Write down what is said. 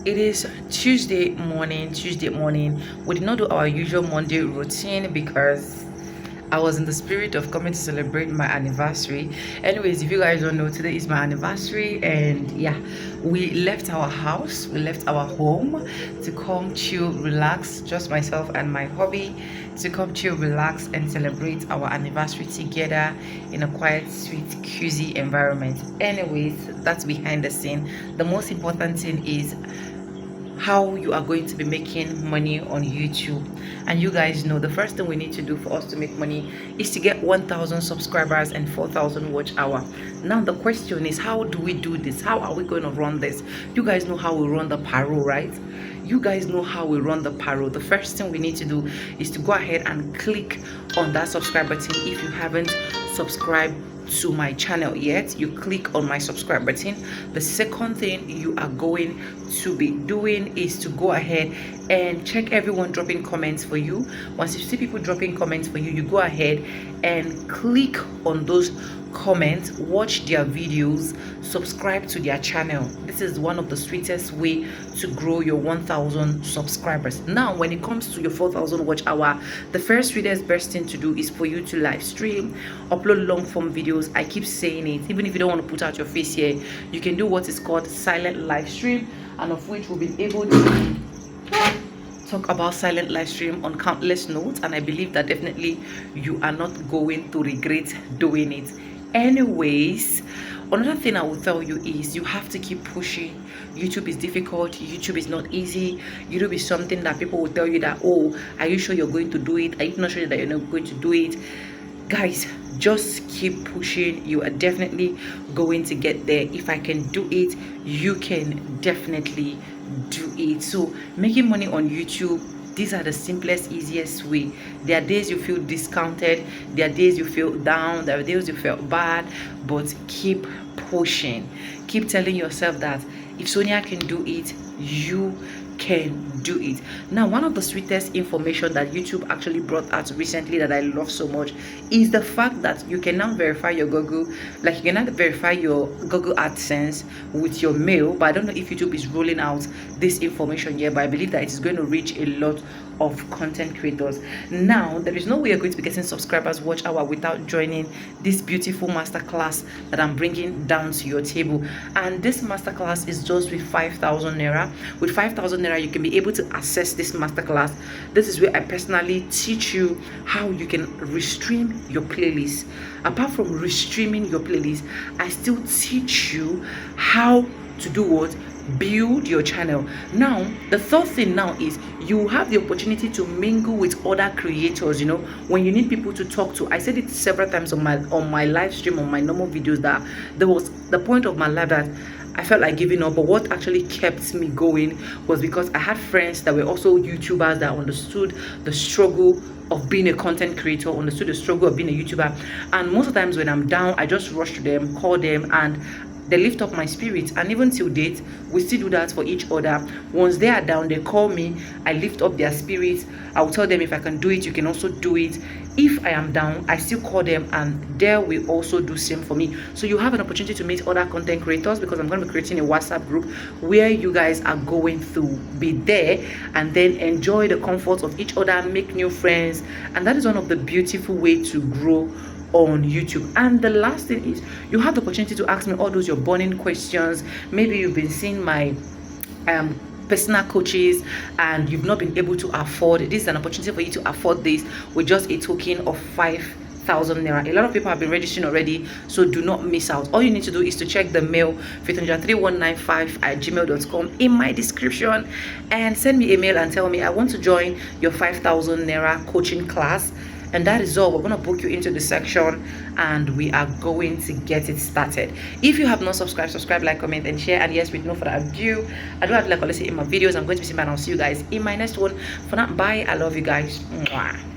It is Tuesday morning. We did not do our usual Monday routine because I was in the spirit of coming to celebrate my anniversary. Anyways, if you guys don't know, today is my anniversary, and yeah, we left our house, we left our home to come chill, relax, just myself and my hubby, to come chill, relax, and celebrate our anniversary together in a quiet, sweet, cozy environment. Anyways, that's behind the scene. The most important thing is how you are going to be making money on YouTube. And you guys know the first thing we need to do for us to make money is to get 1,000 subscribers and 4,000 watch hour. Now the question is, how do we do this? How are we going to run this? You guys know how we run the payroll, right? You guys know how we run the payroll. The first thing we need to do is to go ahead and click on that subscribe button. If you haven't subscribed to my channel yet, you click on my subscribe button. The second thing you are going to be doing is to go ahead and check everyone dropping comments for you. Once you see people dropping comments for you, you go ahead and click on those comments, watch their videos, subscribe to their channel. This is one of the sweetest way to grow your 1,000 subscribers. Now when it comes to your 4,000 watch hour, the first sweetest best thing to do is for you to live stream, upload long form videos. I keep saying it, even if you don't want to put out your face here, you can do what is called silent live stream, and of which we'll be able to talk about silent live stream on countless notes, and I believe that definitely you are not going to regret doing it. Anyways, another thing I will tell you is you have to keep pushing. YouTube is difficult, YouTube is not easy. YouTube is something that people will tell you that, oh, are you sure you're going to do it? Are you not sure that you're not going to do it? Guys, just keep pushing. You are definitely going to get there. If I can do it, you can definitely do it. So making money on YouTube, these are the simplest, easiest way. There are days you feel discounted, there are days you feel down, there are days you feel bad, but keep pushing. Keep telling yourself that if Sonia can do it, you can do it. Now, one of the sweetest information that YouTube actually brought out recently that I love so much is the fact that you can now verify your Google, like you can now verify your Google AdSense with your mail. But I don't know if YouTube is rolling out this information yet, but I believe that it is going to reach a lot of content creators. Now, there is no way you're going to be getting subscribers watch hour without joining this beautiful masterclass that I'm bringing down to your table. And this masterclass is just with 5,000 naira. With 5,000 naira, you can be able to access this masterclass. This is where I personally teach you how you can restream your playlist. Apart from restreaming your playlist, I still teach you how to do what? Build your channel. Now the third thing now is you have the opportunity to mingle with other creators. You know, when you need people to talk to. I said it several times on my live stream, on my normal videos, that there was the point of my life that I felt like giving up, but what actually kept me going was because I had friends that were also YouTubers that understood the struggle of being a content creator, understood the struggle of being a YouTuber. And most of the times when I'm down, I just rush to them, call them, and they lift up my spirit. And even till date, we still do that for each other. Once they are down, they call me, I lift up their spirits. I will tell them, if I can do it, you can also do it. If I am down, I still call them, and they will also do same for me. So you have an opportunity to meet other content creators, because I'm going to be creating a WhatsApp group where you guys are going to be there and then enjoy the comfort of each other, make new friends. And that is one of the beautiful ways to grow on YouTube. And the last thing is you have the opportunity to ask me all those your burning questions. Maybe you've been seeing my personal coaches and you've not been able to afford. This is an opportunity for you to afford this with just a token of 5,000 naira. A lot of people have been registering already, so do not miss out. All you need to do is to check the mail 5003195@gmail.com in my description and send me a mail and tell me, I want to join your 5,000 naira coaching class. And that is all. We're going to book you into the section and we are going to get it started. If you have not subscribed, subscribe, like, comment, and share. And yes, with no further ado, I do have to like always say in my videos, I'm going to be seeing, and I'll see you guys in my next one. For now, bye. I love you guys. Mwah.